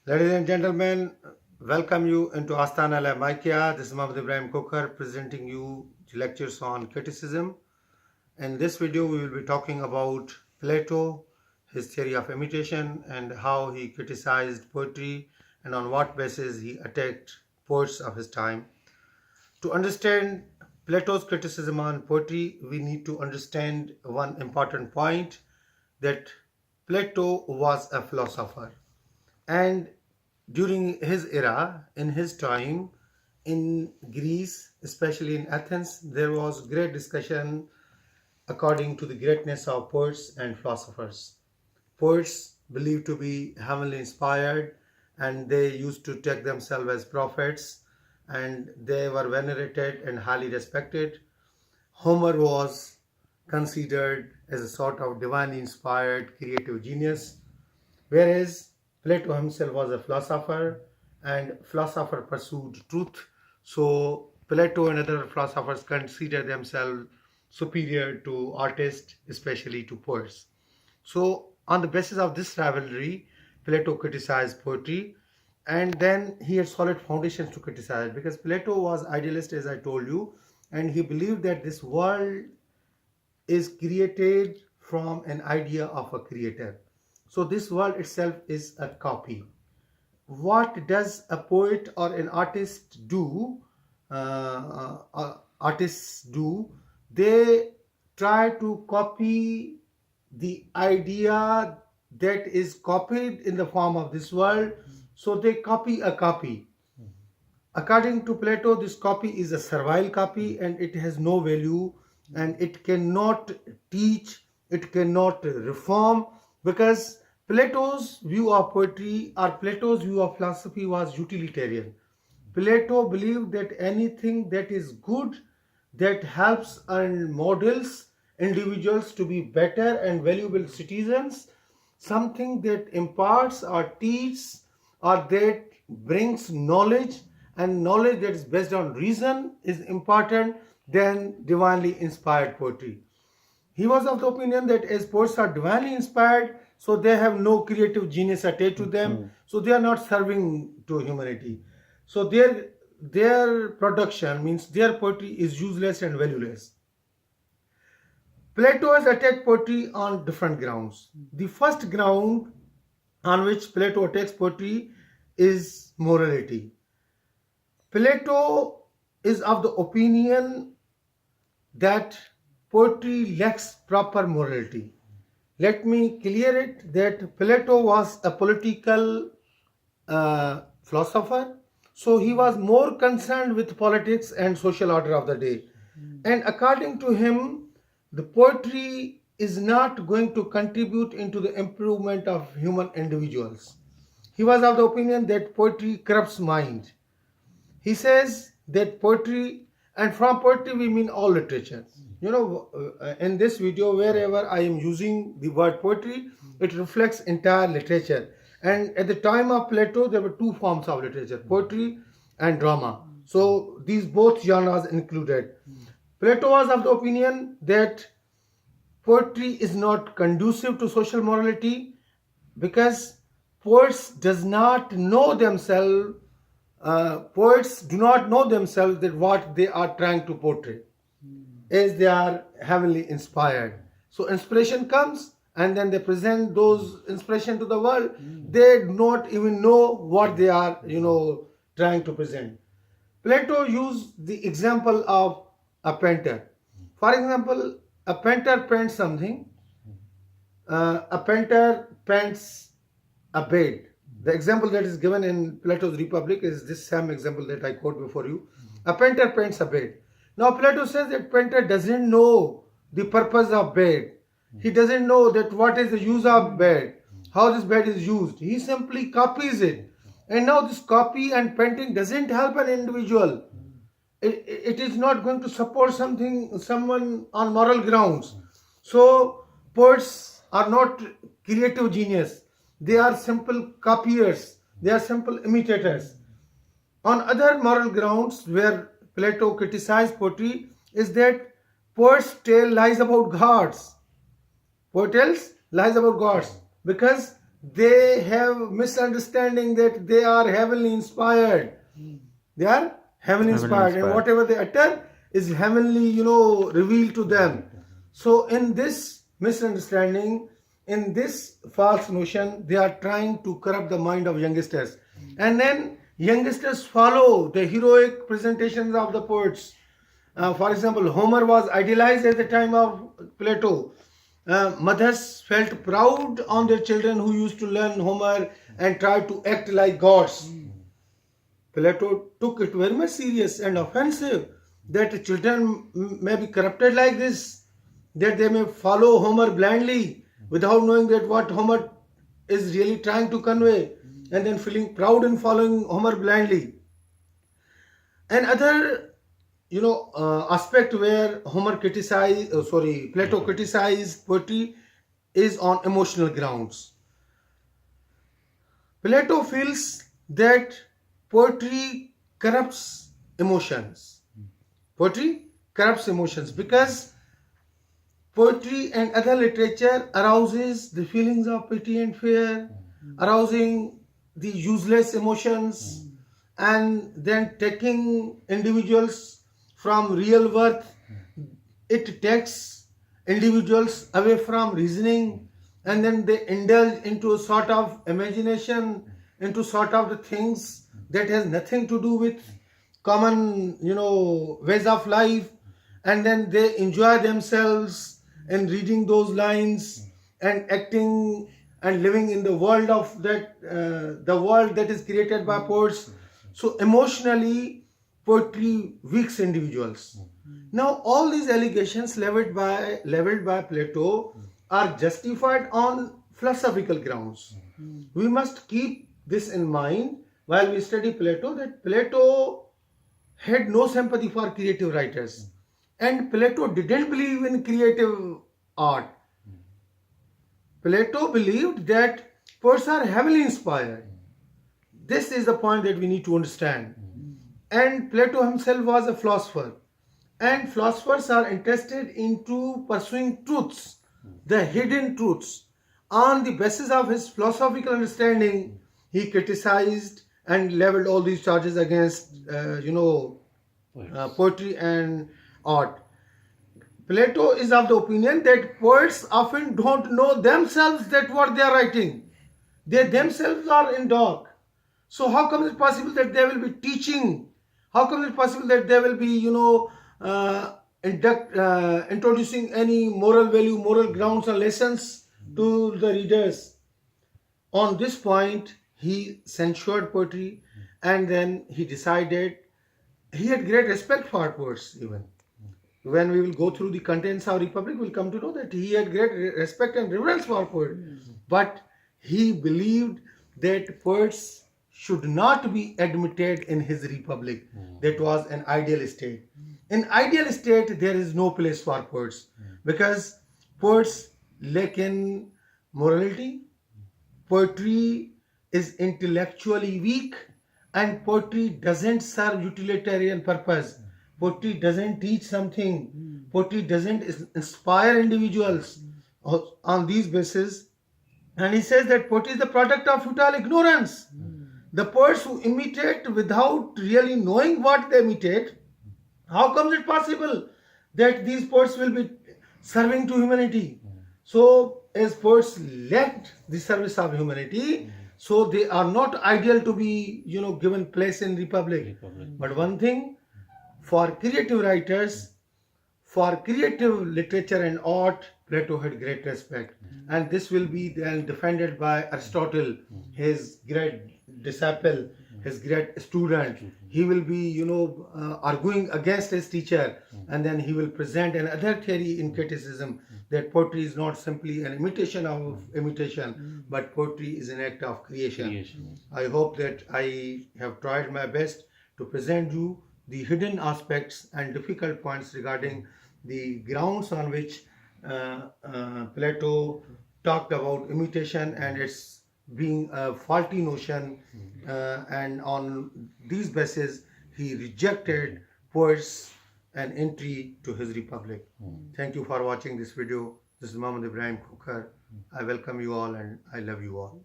Ladies and gentlemen, welcome you into Astana La Maikia. This is Ibrahim Khokhar presenting you lectures on criticism. In this video, we will be talking about Plato, his theory of imitation, and how he criticized poetry and on what basis he attacked poets of his time. To understand Plato's criticism on poetry, we need to understand one important point, that Plato was a philosopher. And during his era, in his time, in Greece, especially in Athens, there was great discussion according to the greatness of poets and philosophers. Poets believed to be heavenly inspired, and they used to take themselves as prophets, and they were venerated and highly respected. Homer was considered as a sort of divinely inspired creative genius, whereas Plato himself was a philosopher, and philosopher pursued truth. So Plato and other philosophers consider themselves superior to artists, especially to poets. So on the basis of this rivalry, Plato criticized poetry, and then he had solid foundations to criticize, because Plato was idealist, as I told you, and he believed that this world is created from an idea of a creator. So this world itself is a copy. What does a poet or an artist do? Artists do. They try to copy the idea that is copied in the form of this world. So they copy a copy. According to Plato, this copy is a servile copy, and it has no value, and it cannot teach, it cannot reform, because Plato's view of poetry or Plato's view of philosophy was utilitarian. Plato believed that anything that is good, that helps and models individuals to be better and valuable citizens, something that imparts or teaches or that brings knowledge, and knowledge that is based on reason is important than divinely inspired poetry. He was of the opinion that as poets are divinely inspired, so they have no creative genius attached to them, so they are not serving to humanity. So their production means their poetry is useless and valueless. Plato has attacked poetry on different grounds. The first ground on which Plato attacks poetry is morality. Plato is of the opinion that poetry lacks proper morality. Let me clear it that Plato was a political philosopher, so he was more concerned with politics and social order of the day. And according to him, the poetry is not going to contribute into the improvement of human individuals. He was of the opinion that poetry corrupts mind. He says that poetry, and from poetry we mean all literature. In this video, wherever I am using the word poetry, it reflects entire literature. And at the time of Plato, there were two forms of literature, poetry and drama. So these both genres included. Plato was of the opinion that poetry is not conducive to social morality, because poets does not know themselves. Poets do not know themselves that what they are trying to portray, as they are heavily inspired. So inspiration comes, and then they present those inspiration to the world. They do not even know what they are, trying to present. Plato used the example of a painter. For example, a painter paints something. A painter paints a bed. The example that is given in Plato's Republic is this same example that I quote before you. A painter paints a bed. Now Plato says that painter doesn't know the purpose of bed. He doesn't know that what is the use of bed, how this bed is used. He simply copies it. And now this copy and painting doesn't help an individual. It is not going to support someone on moral grounds. So poets are not creative genius. They are simple copiers. They are simple imitators. On other moral grounds where Plato criticized poetry is that poets tell lies about gods. Poets tell lies about gods, because they have misunderstanding that they are heavenly inspired. They are heavenly inspired, and whatever they utter is heavenly, revealed to them. So in this misunderstanding, in this false notion, they are trying to corrupt the mind of youngsters. And then youngsters follow the heroic presentations of the poets. For example, Homer was idealized at the time of Plato. Mothers felt proud on their children who used to learn Homer and tried to act like gods. Plato took it very much serious and offensive that children may be corrupted like this, that they may follow Homer blindly without knowing that what Homer is really trying to convey, and then feeling proud in following Homer blindly. Another aspect where Plato criticized poetry is on emotional grounds. Plato feels that poetry corrupts emotions. Poetry corrupts emotions because poetry and other literature arouses the feelings of pity and fear, arousing the useless emotions, and then taking individuals from real worth. It takes individuals away from reasoning, and then they indulge into a sort of imagination, into sort of the things that has nothing to do with common, ways of life, and then they enjoy themselves in reading those lines and acting and living in the world of that, the world that is created by poets. So emotionally, poetry weaks individuals. Now, all these allegations leveled by Plato are justified on philosophical grounds. We must keep this in mind while we study Plato, that Plato had no sympathy for creative writers, and Plato didn't believe in creative art. Plato believed that poets are heavily inspired. This is the point that we need to understand. And Plato himself was a philosopher, and philosophers are interested into pursuing truths, the hidden truths. On the basis of his philosophical understanding, he criticized and leveled all these charges against poetry and art. Plato is of the opinion that poets often don't know themselves that what they are writing. They themselves are in dark. So how come it possible that they will be teaching? How come it possible that they will be, introducing any moral value, moral grounds or lessons to the readers? On this point, he censured poetry, and then he decided, he had great respect for poets even. When we will go through the contents of Republic, we'll come to know that he had great respect and reverence for poets. But he believed that poets should not be admitted in his Republic. That was an ideal state. In ideal state, there is no place for poets, because poets lack in morality. Poetry is intellectually weak, and poetry doesn't serve utilitarian purpose. Poetry doesn't teach something. Poetry doesn't inspire individuals on these bases. And he says that poetry is the product of futile ignorance. The poets who imitate without really knowing what they imitate, how comes it possible that these poets will be serving to humanity? So as poets lacked the service of humanity, so they are not ideal to be, given place in Republic. But one thing, for creative writers, for creative literature and art, Plato had great respect. And this will be then defended by Aristotle, his great disciple, his great student. He will be, arguing against his teacher, and then he will present another theory in criticism, that poetry is not simply an imitation of imitation, but poetry is an act of creation. I hope that I have tried my best to present you the hidden aspects and difficult points regarding the grounds on which Plato talked about imitation and its being a faulty notion, and on these bases he rejected poets and entry to his Republic. Thank you for watching this video. This is Ibrahim Khokhar. I welcome you all and I love you all.